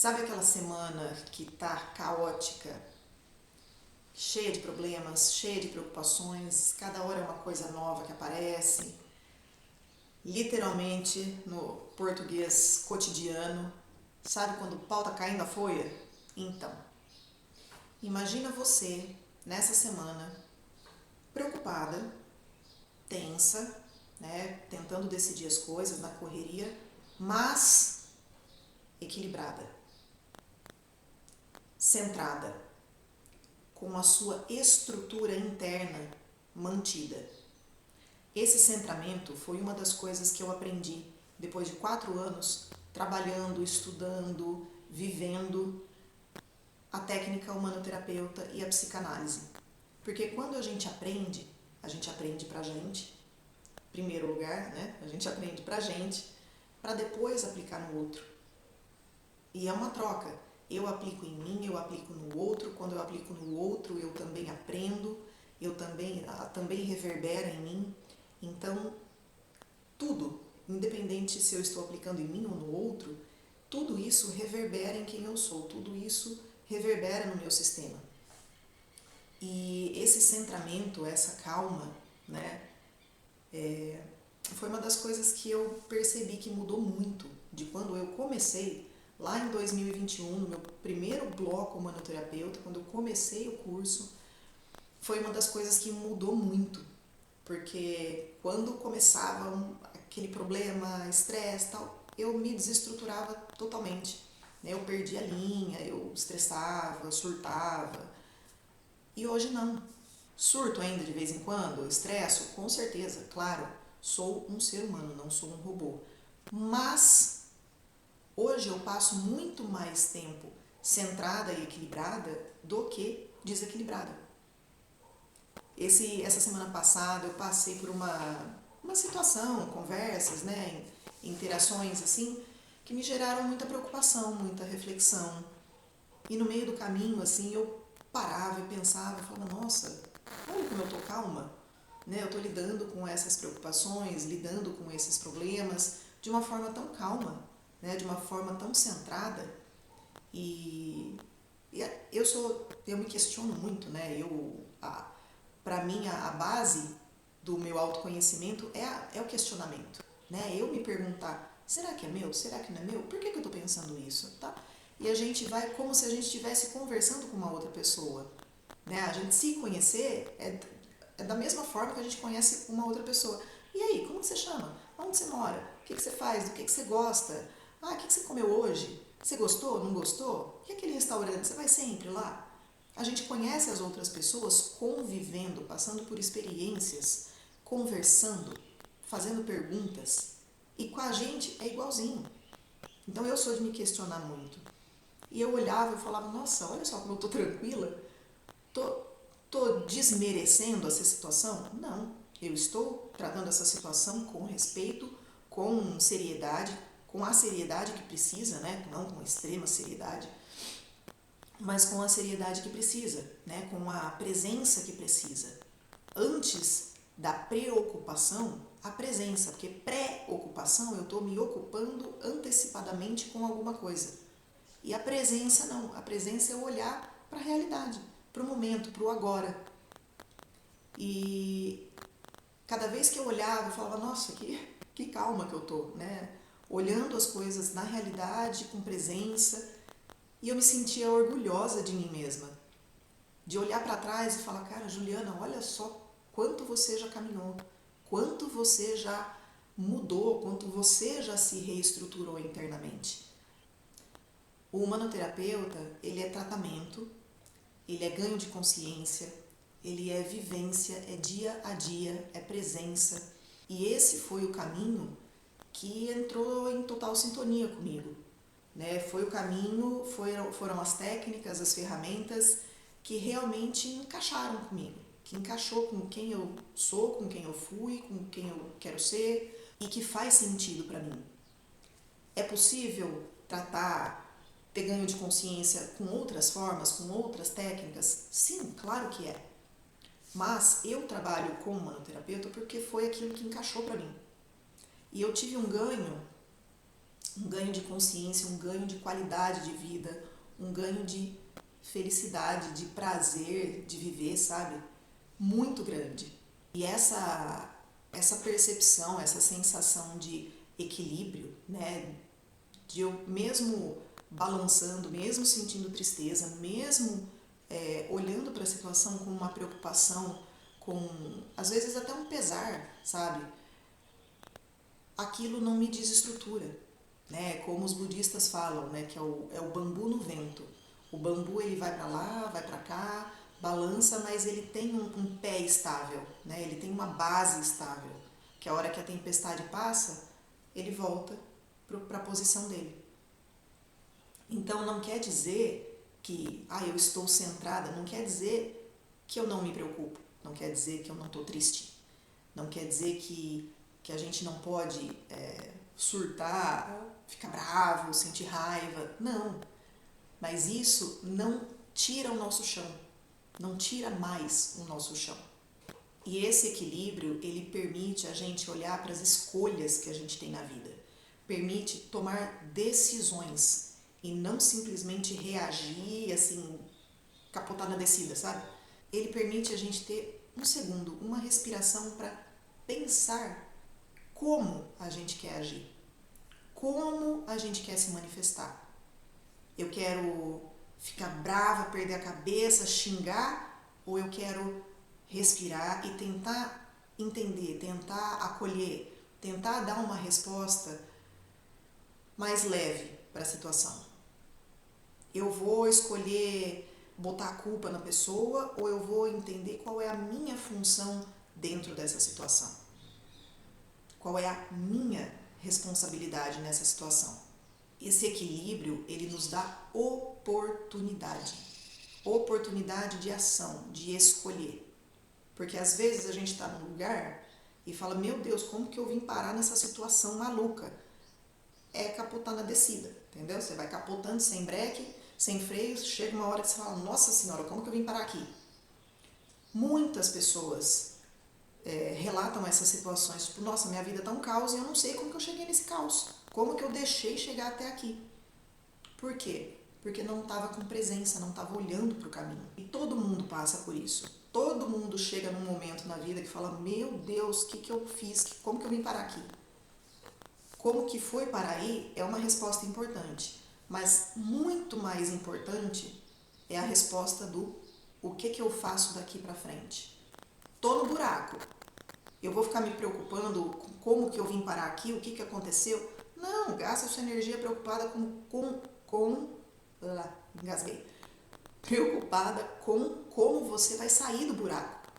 Sabe aquela semana que tá caótica, cheia de problemas, cheia de preocupações, cada hora é uma coisa nova que aparece, literalmente no português cotidiano. Sabe quando o pau tá caindo a folha? Então, imagina você nessa semana preocupada, tensa, né, tentando decidir as coisas na correria, mas equilibrada, centrada, com a sua estrutura interna mantida. Esse centramento foi uma das coisas que eu aprendi depois de 4 anos trabalhando, estudando, vivendo a técnica humanoterapeuta e a psicanálise. Porque quando a gente aprende pra gente, em primeiro lugar, né? A gente aprende pra gente, para depois aplicar no outro. E é uma troca. Eu aplico em mim, eu aplico no outro. Quando eu aplico no outro, eu também aprendo, eu também reverbera em mim. Então, tudo, independente se eu estou aplicando em mim ou no outro, tudo isso reverbera em quem eu sou, tudo isso reverbera no meu sistema. E esse centramento, essa calma, né, foi uma das coisas que eu percebi que mudou muito de quando eu comecei lá em 2021, no meu primeiro bloco humanoterapeuta, quando eu comecei o curso, foi uma das coisas que mudou muito, porque quando começava aquele problema, estresse e tal, eu me desestruturava totalmente. Eu perdia a linha, eu estressava, surtava. E hoje não. Surto ainda de vez em quando, estresso, com certeza, claro. Sou um ser humano, não sou um robô. Mas hoje eu passo muito mais tempo centrada e equilibrada do que desequilibrada. Essa semana passada eu passei por uma situação, conversas, né, interações assim, que me geraram muita preocupação, muita reflexão. E no meio do caminho, assim, eu parava e pensava, falava, nossa, olha como eu tô calma, né? Eu tô lidando com essas preocupações, lidando com esses problemas de uma forma tão calma, né? De uma forma tão centrada. E eu me questiono muito, né? Para mim, a base do meu autoconhecimento é o questionamento, né? Eu me perguntar, será que é meu? Será que não é meu? Por que eu estou pensando isso? Tá? E a gente vai como se a gente estivesse conversando com uma outra pessoa, né? A gente se conhecer é da mesma forma que a gente conhece uma outra pessoa. E aí, como que você chama? Onde você mora? O que você faz? Do que você gosta? Ah, o que você comeu hoje? Você gostou? Não gostou? E aquele restaurante? Você vai sempre lá? A gente conhece as outras pessoas convivendo, passando por experiências, conversando, fazendo perguntas. E com a gente é igualzinho. Então eu sou de me questionar muito. E eu olhava e falava, nossa, olha só como eu tô tranquila. Tô, tô desmerecendo essa situação? Não. Eu estou tratando essa situação com respeito, com seriedade, com a seriedade que precisa, né? Não com extrema seriedade, mas com a seriedade que precisa, né? Com a presença que precisa. Antes da preocupação, a presença, porque pré-ocupação eu estou me ocupando antecipadamente com alguma coisa. E a presença não, a presença é olhar para a realidade, para o momento, para o agora. E cada vez que eu olhava, eu falava, nossa, que calma que eu tô, né? Olhando as coisas na realidade, com presença, e eu me sentia orgulhosa de mim mesma. De olhar para trás e falar, cara, Juliana, olha só quanto você já caminhou, quanto você já mudou, quanto você já se reestruturou internamente. O humanoterapeuta, ele é tratamento, ele é ganho de consciência, ele é vivência, é dia a dia, é presença. E esse foi o caminho que entrou em total sintonia comigo. Né? Foi o caminho, foram as técnicas, as ferramentas que realmente encaixaram comigo, que encaixou com quem eu sou, com quem eu fui, com quem eu quero ser e que faz sentido para mim. É possível tratar, ter ganho de consciência com outras formas, com outras técnicas? Sim, claro que é. Mas eu trabalho com humanoterapeuta porque foi aquilo que encaixou para mim. E eu tive um ganho um ganho de consciência, um ganho de qualidade de vida, um ganho de felicidade, de prazer de viver, sabe? Muito grande. E essa percepção, essa sensação de equilíbrio, né? De eu mesmo balançando, mesmo sentindo tristeza, mesmo olhando para a situação com uma preocupação, com às vezes até um pesar, sabe? Aquilo não me desestrutura, né? Como os budistas falam, né? Que é o bambu no vento. O bambu ele vai para lá, vai para cá, balança, mas ele tem um pé estável, né? Ele tem uma base estável, que a hora que a tempestade passa, ele volta para a posição dele. Então não quer dizer que eu estou centrada, não quer dizer que eu não me preocupo, não quer dizer que eu não estou triste, não quer dizer que a gente não pode surtar, ficar bravo, sentir raiva, não. Mas isso não tira o nosso chão, não tira mais o nosso chão. E esse equilíbrio, ele permite a gente olhar para as escolhas que a gente tem na vida, permite tomar decisões e não simplesmente reagir, assim, capotar na descida, sabe? Ele permite a gente ter um segundo, uma respiração para pensar como a gente quer agir, como a gente quer se manifestar. Eu quero ficar brava, perder a cabeça, xingar, ou eu quero respirar e tentar entender, tentar acolher, tentar dar uma resposta mais leve para a situação. Eu vou escolher botar a culpa na pessoa ou eu vou entender qual é a minha função dentro dessa situação? Qual é a minha responsabilidade nessa situação? Esse equilíbrio, ele nos dá oportunidade de ação, de escolher. Porque às vezes a gente está num lugar e fala, meu Deus, como que eu vim parar nessa situação maluca? É capotar na descida, entendeu? Você vai capotando sem breque, sem freios, chega uma hora que você fala, nossa senhora, como que eu vim parar aqui? Muitas pessoas relatam essas situações, tipo, nossa, minha vida tá um caos e eu não sei como que eu cheguei nesse caos. Como que eu deixei chegar até aqui? Por quê? Porque não estava com presença, não estava olhando para o caminho. E todo mundo passa por isso. Todo mundo chega num momento na vida que fala, meu Deus, o que eu fiz? Como que eu vim parar aqui? Como que foi parar aí é uma resposta importante. Mas muito mais importante é a resposta do o que eu faço daqui para frente. Tô no buraco. Eu vou ficar me preocupando com como que eu vim parar aqui, o que aconteceu? Não, gasta sua energia preocupada engasguei. Preocupada com como você vai sair do buraco.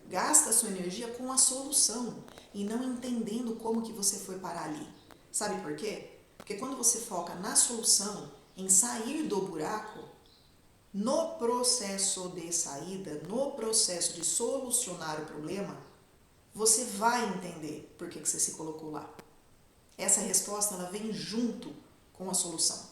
Gasta sua energia com a solução e não entendendo como que você foi parar ali. Sabe por quê? Porque quando você foca na solução, em sair do buraco, no processo de saída, no processo de solucionar o problema, você vai entender por que você se colocou lá. Essa resposta ela vem junto com a solução.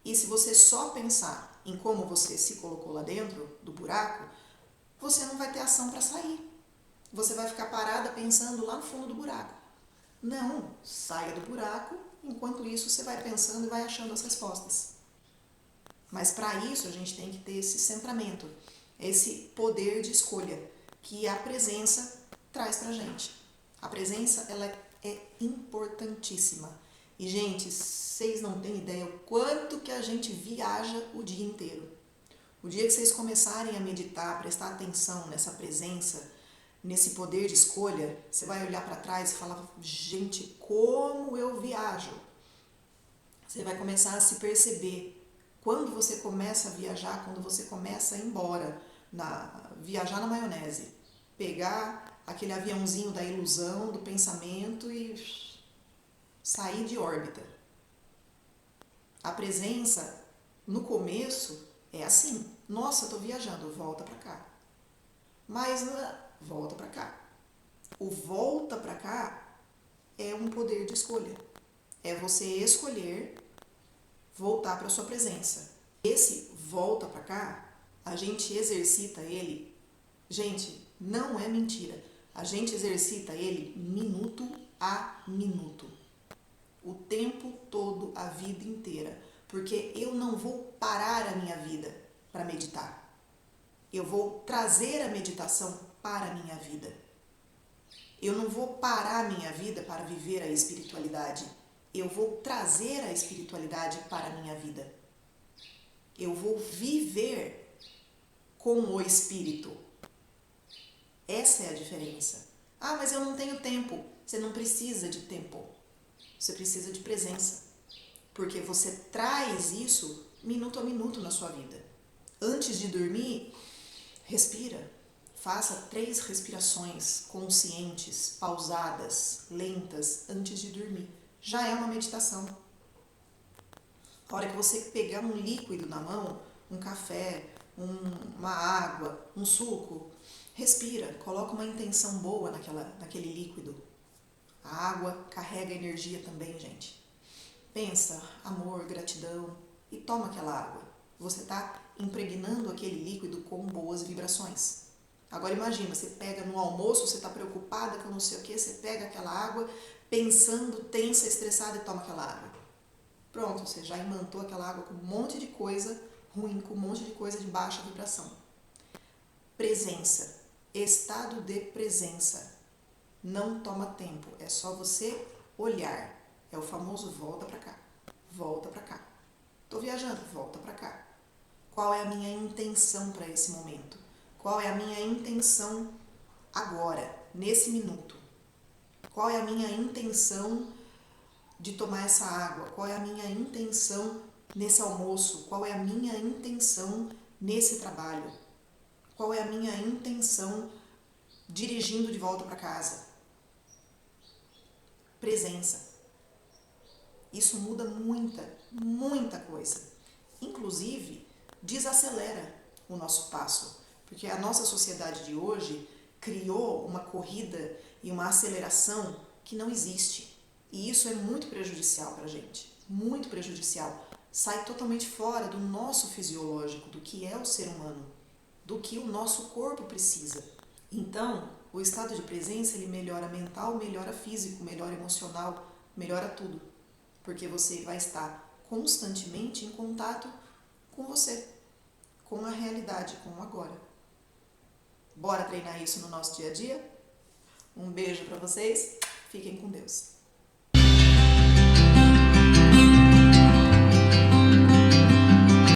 E se você só pensar em como você se colocou lá dentro do buraco, você não vai ter ação para sair. Você vai ficar parada pensando lá no fundo do buraco. Não, saia do buraco, enquanto isso você vai pensando e vai achando as respostas. Mas para isso a gente tem que ter esse centramento, esse poder de escolha que a presença traz pra gente. A presença ela é importantíssima. E gente, vocês não têm ideia o quanto que a gente viaja o dia inteiro. O dia que vocês começarem a meditar, prestar atenção nessa presença, nesse poder de escolha, você vai olhar para trás e falar, gente, como eu viajo. Você vai começar a se perceber. Quando você começa a viajar, quando você começa a ir embora, viajar na maionese, pegar aquele aviãozinho da ilusão, do pensamento e sair de órbita. A presença, no começo, é assim. Nossa, eu tô viajando, volta pra cá. Mas, volta pra cá. O volta pra cá é um poder de escolha. É você escolher voltar para sua presença. Esse volta pra cá, a gente exercita ele. Gente, não é mentira. A gente exercita ele minuto a minuto. o tempo todo, a vida inteira, porque eu não vou parar a minha vida para meditar. Eu vou trazer a meditação para a minha vida. Eu não vou parar a minha vida para viver a espiritualidade. Eu vou trazer a espiritualidade para a minha vida. Eu vou viver com o espírito. Essa é a diferença. Ah, mas eu não tenho tempo. Você não precisa de tempo. Você precisa de presença. Porque você traz isso minuto a minuto na sua vida. Antes de dormir, respira. Faça 3 respirações conscientes, pausadas, lentas, antes de dormir. Já é uma meditação. A hora que você pegar um líquido na mão, um café, uma água, um suco, respira, coloca uma intenção boa naquele líquido. A água carrega energia também, gente. Pensa, amor, gratidão e toma aquela água. Você está impregnando aquele líquido com boas vibrações. Agora imagina, você pega no almoço, você está preocupada com não sei o que, você pega aquela água, pensando, tensa, estressada e toma aquela água. Pronto, você já imantou aquela água com um monte de coisa ruim, com um monte de coisa de baixa vibração. Presença, estado de presença. Não toma tempo, é só você olhar. É o famoso volta pra cá, volta pra cá. Tô viajando, volta pra cá. Qual é a minha intenção para esse momento? Qual é a minha intenção agora, nesse minuto? Qual é a minha intenção de tomar essa água? Qual é a minha intenção nesse almoço? Qual é a minha intenção nesse trabalho? Qual é a minha intenção dirigindo de volta para casa? Presença. Isso muda muita coisa. Inclusive, desacelera o nosso passo. Porque a nossa sociedade de hoje criou uma corrida e uma aceleração que não existe. E isso é muito prejudicial para a gente. Muito prejudicial. Sai totalmente fora do nosso fisiológico, do que é o ser humano, do que o nosso corpo precisa. Então, o estado de presença, ele melhora mental, melhora físico, melhora emocional, melhora tudo. Porque você vai estar constantemente em contato com você, com a realidade, com o agora. Bora treinar isso no nosso dia a dia? Um beijo para vocês, fiquem com Deus.